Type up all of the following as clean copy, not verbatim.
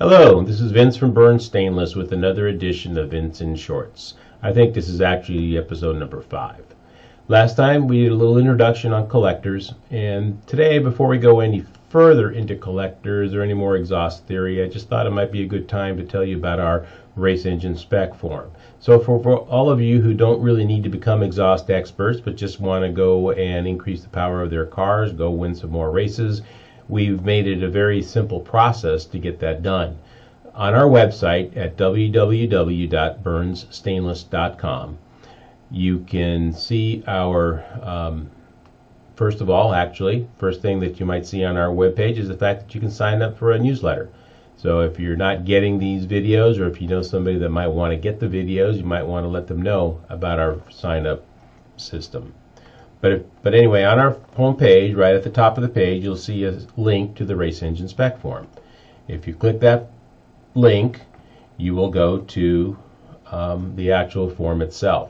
Hello, this is Vince from Burns Stainless with another edition of Vince in Shorts. I think this is actually episode number 5. Last time we did a little introduction on collectors, and today, before we go any further into collectors or any more exhaust theory, I just thought it might be a good time to tell you about our race engine spec form. So for all of you who don't really need to become exhaust experts but just want to go and increase the power of their cars, go win some more races, we've made it a very simple process to get that done. On our website at www.burnsstainless.com, you can see our, first thing that you might see on our webpage is the fact that you can sign up for a newsletter. So if you're not getting these videos, or if you know somebody that might want to get the videos, you might want to let them know about our sign-up system. But anyway, on our home page, right at the top of the page, you'll see a link to the race engine spec form. If you click that link, you will go to the actual form itself.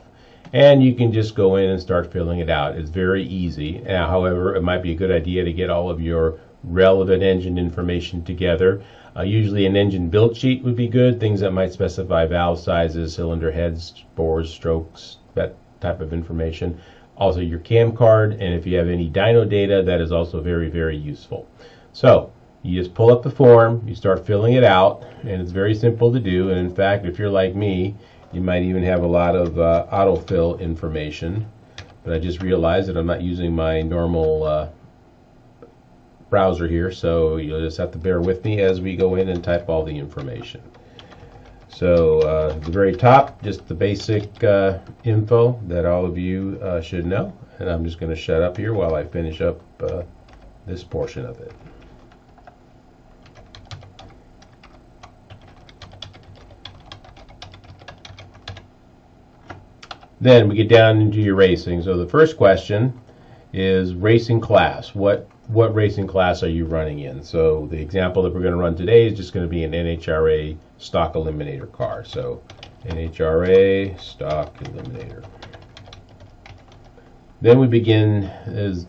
And you can just go in and start filling it out. It's very easy. Now, however, it might be a good idea to get all of your relevant engine information together. Usually an engine build sheet would be good, things that might specify valve sizes, cylinder heads, bores, strokes, that type of information. Also your cam card, and if you have any dyno data, that is also very, very useful. So you just pull up the form, you start filling it out, and it's very simple to do. And in fact, if you're like me, you might even have a lot of autofill information. But I just realized that I'm not using my normal browser here, so you'll just have to bear with me as we go in and type all the information. So at the very top, just the basic info that all of you should know. And I'm just going to shut up here while I finish up this portion of it. Then we get down into your racing. So the first question is racing class. What racing class are you running in? So the example that we're going to run today is just going to be an NHRA stock eliminator car. So NHRA stock eliminator. Then we begin, as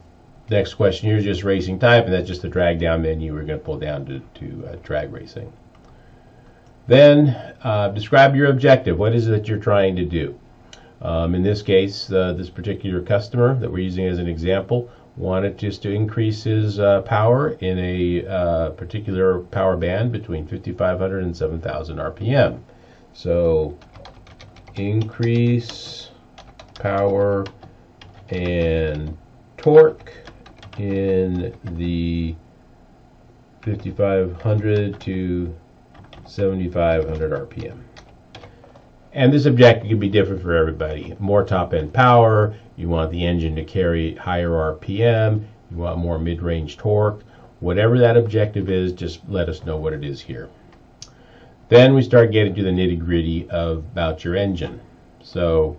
next question here is just racing type, and that's just the drag down menu we're going to pull down to drag racing. Then describe your objective. What is it that you're trying to do? In this case, this particular customer that we're using as an example wanted just to increase his power in a particular power band between 5,500 and 7,000 RPM. So increase power and torque in the 5,500 to 7,500 RPM. And this objective can be different for everybody. More top-end power, you want the engine to carry higher RPM, you want more mid-range torque. Whatever that objective is, just let us know what it is here. Then we start getting to the nitty-gritty about your engine. So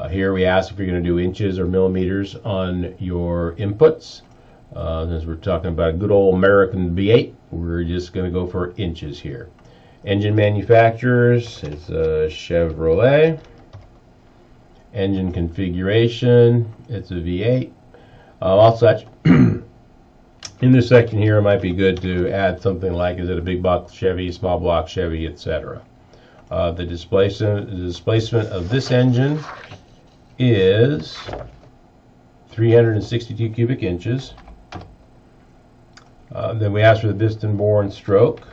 here we ask if you're going to do inches or millimeters on your inputs. Since we're talking about a good old American V8, we're just going to go for inches here. Engine manufacturers, it's a Chevrolet. Engine configuration, it's a V8. All such. In this section here, it might be good to add something like, is it a big block Chevy, small block Chevy, etc. The displacement of this engine is 362 cubic inches. Then we ask for the piston bore and stroke.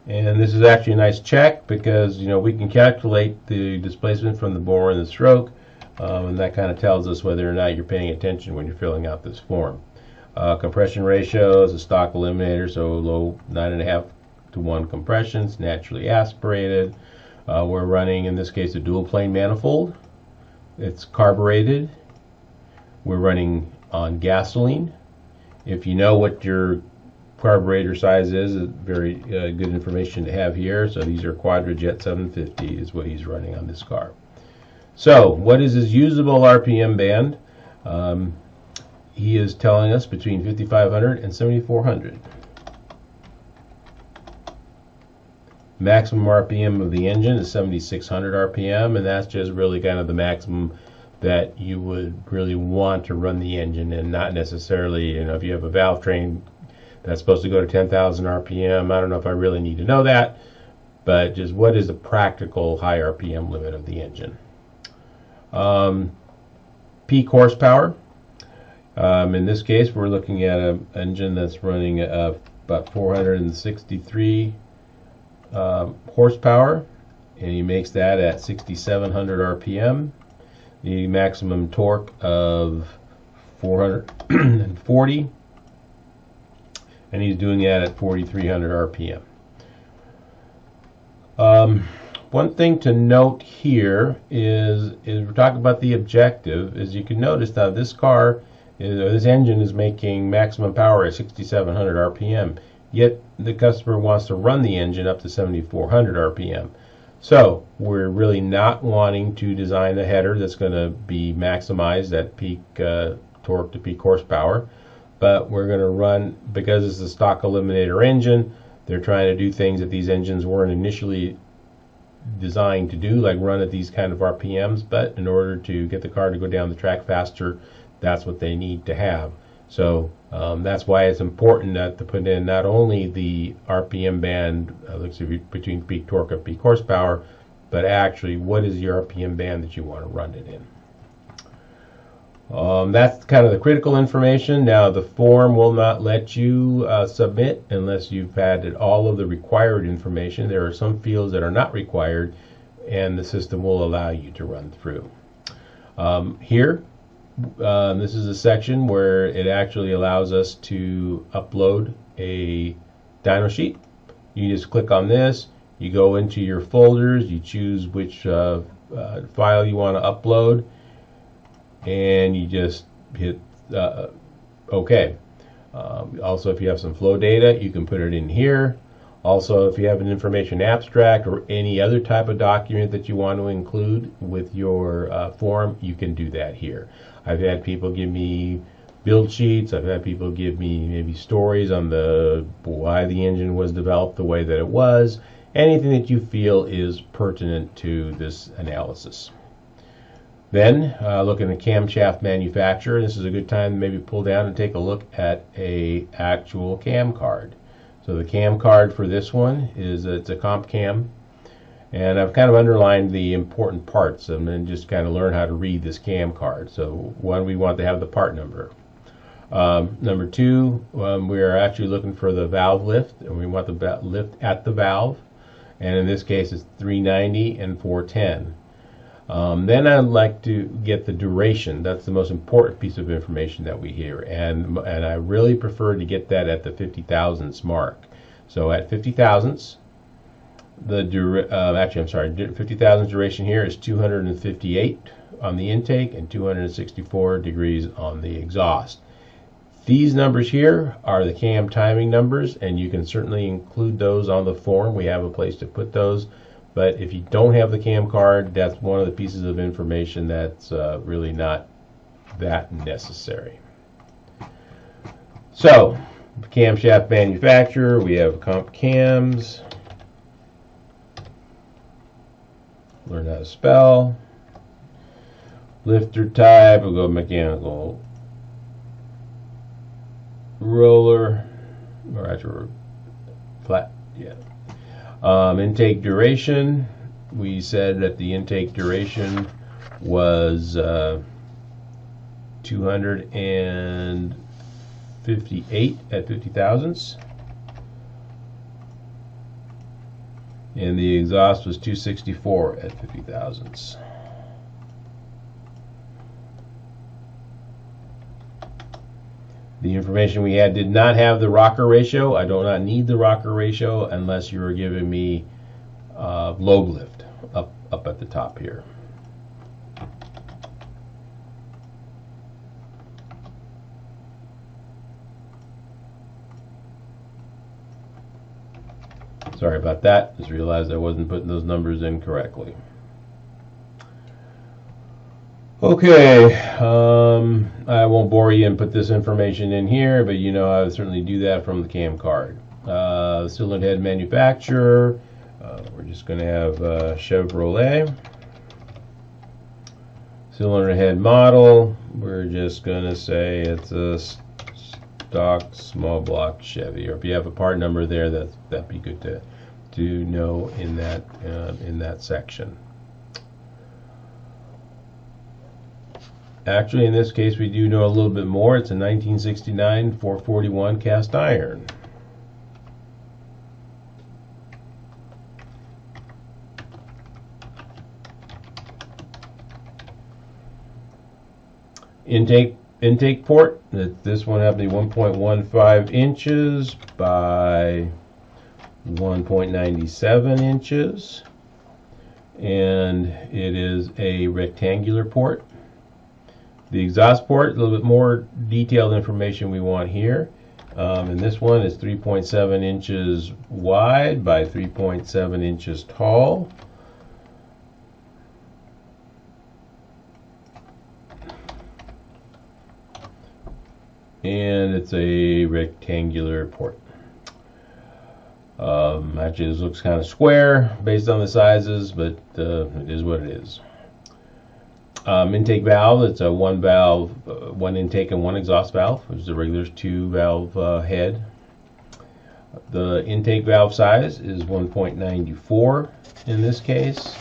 And this is actually a nice check because, you know, we can calculate the displacement from the bore and the stroke, and that kind of tells us whether or not you're paying attention when you're filling out this form. Compression ratio is a stock eliminator, so low 9.5 to 1 compression. It's naturally aspirated. We're running, in this case, a dual plane manifold. It's carbureted. We're running on gasoline. If you know what your carburetor size is very good information to have here. So these are Quadrajet 750 is what he's running on this car. So what is his usable RPM band? He is telling us between 5,500 and 7,400. Maximum RPM of the engine is 7,600 RPM, and that's just really kind of the maximum that you would really want to run the engine, and not necessarily, you know, if you have a valve train That's supposed to go to 10,000 RPM. I don't know if I really need to know that, but just what is the practical high RPM limit of the engine. Peak horsepower. In this case, we're looking at an engine that's running about 463 horsepower, and he makes that at 6,700 RPM. The maximum torque of 440, and he's doing that at 4,300 RPM. One thing to note here is we're talking about the objective. As you can notice now, this engine is making maximum power at 6,700 RPM, yet the customer wants to run the engine up to 7,400 RPM. So we're really not wanting to design a header that's going to be maximized at peak torque to peak horsepower, but we're going to run, because it's a stock eliminator engine, they're trying to do things that these engines weren't initially designed to do, like run at these kind of RPMs, but in order to get the car to go down the track faster, that's what they need to have. So that's why it's important to put in not only the RPM band between peak torque and peak horsepower, but actually what is your RPM band that you want to run it in. That's kind of the critical information. Now the form will not let you submit unless you've added all of the required information. There are some fields that are not required, and the system will allow you to run through. Here, this is a section where it actually allows us to upload a dyno sheet. You just click on this, you go into your folders, you choose which file you want to upload, and you just hit OK. Also, if you have some flow data, you can put it in here. Also, if you have an information abstract or any other type of document that you want to include with your form, you can do that here. I've had people give me build sheets. I've had people give me maybe stories on why the engine was developed the way that it was. Anything that you feel is pertinent to this analysis. Then look at the camshaft manufacturer. This is a good time to maybe pull down and take a look at a actual cam card. So the cam card for this one is it's a comp cam, and I've kind of underlined the important parts and then just kind of learn how to read this cam card. So one, we want to have the part number. Number two, we are actually looking for the valve lift, and we want the lift at the valve, and in this case it's 390 and 410. Then I'd like to get the duration. That's the most important piece of information that we hear, and I really prefer to get that at the 50 thousandths mark. So at 50 thousandths, 50 thousandths duration here is 258 on the intake and 264 degrees on the exhaust. These numbers here are the cam timing numbers, and you can certainly include those on the form. We have a place to put those. But if you don't have the cam card, that's one of the pieces of information that's really not that necessary. So, camshaft manufacturer, we have comp cams. Learn how to spell. Lifter type, we'll go mechanical roller, or actually flat, yeah. Intake duration, we said that the intake duration was 258 at 50 thousandths, and the exhaust was 264 at 50 thousandths. The information we had did not have the rocker ratio. I do not need the rocker ratio unless you are giving me lobe lift up at the top here. Sorry about that. Just realized I wasn't putting those numbers in correctly. Okay, I won't bore you and put this information in here, but you know I would certainly do that from the cam card. Cylinder head manufacturer, we're just going to have Chevrolet. Cylinder head model, we're just going to say it's a stock small block Chevy, or if you have a part number there, that'd be good to know in that section. Actually, in this case, we do know a little bit more. It's a 1969 441 cast iron. Intake port. This one has the 1.15 inches by 1.97 inches, and it is a rectangular port. The exhaust port, a little bit more detailed information we want here. And this one is 3.7 inches wide by 3.7 inches tall. And it's a rectangular port. Actually, this looks kind of square based on the sizes, but it is what it is. Intake valve, it's a one valve, one intake and one exhaust valve, which is a regular 2-valve head. The intake valve size is 1.94 in this case,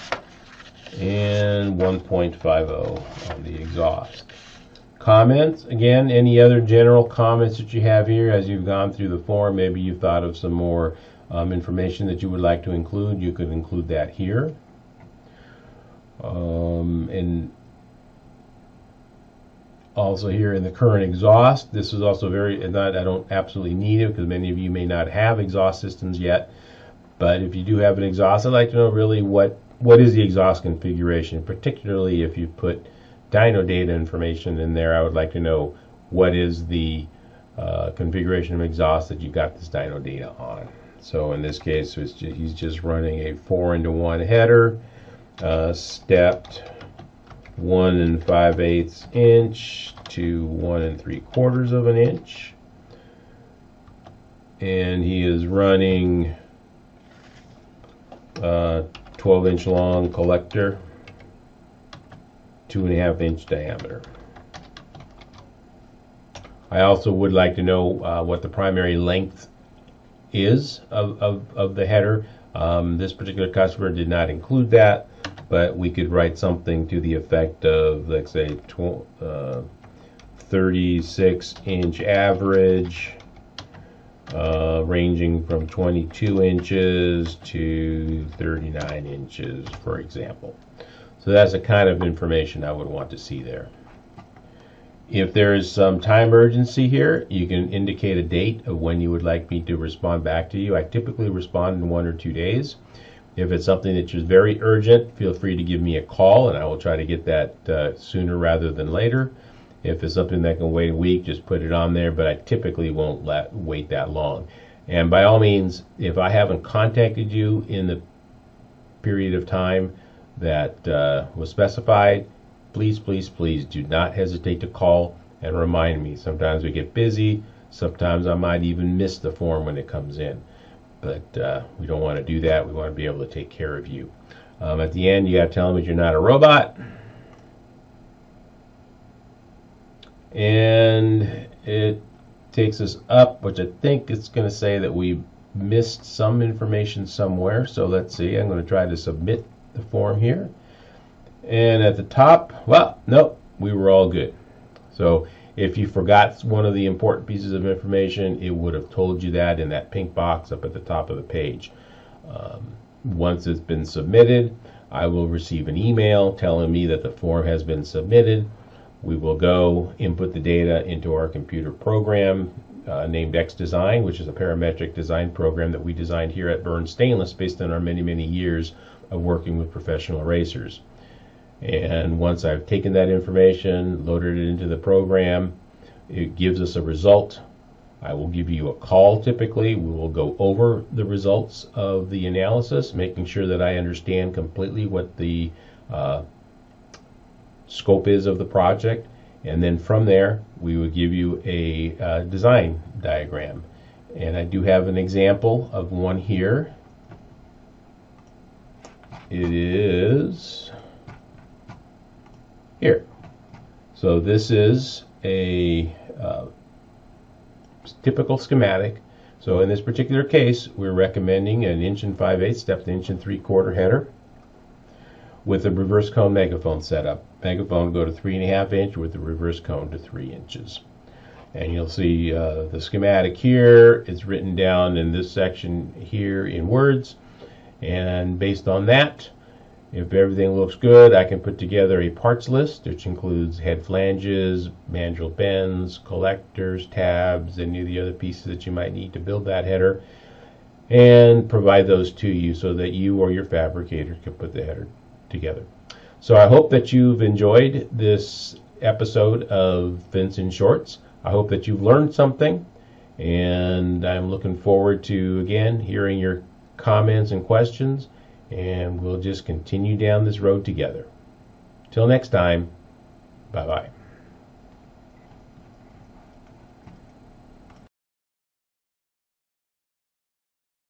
and 1.50 on the exhaust. Comments, again, any other general comments that you have here as you've gone through the form, maybe you thought of some more information that you would like to include, you could include that here. And also here in the current exhaust, this is also very, I don't absolutely need it because many of you may not have exhaust systems yet, but if you do have an exhaust, I'd like to know really what is the exhaust configuration, particularly if you put dyno data information in there. I would like to know what is the configuration of exhaust that you got this dyno data on. So in this case, he's just running a 4-into-1 header, stepped 1 5/8 inch to 1 3/4 of an inch, and he is running 12-inch long collector, 2.5-inch diameter. I also would like to know what the primary length is of the header. This particular customer did not include that, but we could write something to the effect of, let's say, 36-inch average, ranging from 22 inches to 39 inches, for example. So that's the kind of information I would want to see there. If there is some time urgency here, you can indicate a date of when you would like me to respond back to you. I typically respond in 1 or 2 days. If it's something that is very urgent, feel free to give me a call, and I will try to get that sooner rather than later. If it's something that can wait a week, just put it on there, but I typically won't wait that long. And by all means, if I haven't contacted you in the period of time that was specified, please, please, please do not hesitate to call and remind me. Sometimes we get busy. Sometimes I might even miss the form when it comes in. But we don't want to do that. We want to be able to take care of you. At the end, you got to tell them that you're not a robot. And it takes us up, which I think it's going to say that we missed some information somewhere. So let's see. I'm going to try to submit the form here. And at the top, well, nope, we were all good. So if you forgot one of the important pieces of information, it would have told you that in that pink box up at the top of the page. Once it's been submitted, I will receive an email telling me that the form has been submitted. We will go input the data into our computer program named XDesign, which is a parametric design program that we designed here at Burns Stainless based on our many, many years of working with professional erasers. And once I've taken that information, loaded it into the program, it gives us a result. I will give you a call typically. We will go over the results of the analysis, making sure that I understand completely what the scope is of the project. And then from there, we would give you a design diagram. And I do have an example of one here. It is here. So this is a typical schematic. So in this particular case, we're recommending an 1 5/8 step to 1 3/4 header with a reverse cone megaphone setup. Megaphone go to 3.5 inch with the reverse cone to 3 inches. And you'll see the schematic here is written down in this section here in words. And based on that, if everything looks good, I can put together a parts list, which includes head flanges, mandrel bends, collectors, tabs, any of the other pieces that you might need to build that header, and provide those to you so that you or your fabricator can put the header together. So I hope that you've enjoyed this episode of Fins in Shorts. I hope that you've learned something, and I'm looking forward to, again, hearing your comments and questions, and we'll just continue down this road together. Till next time, bye-bye.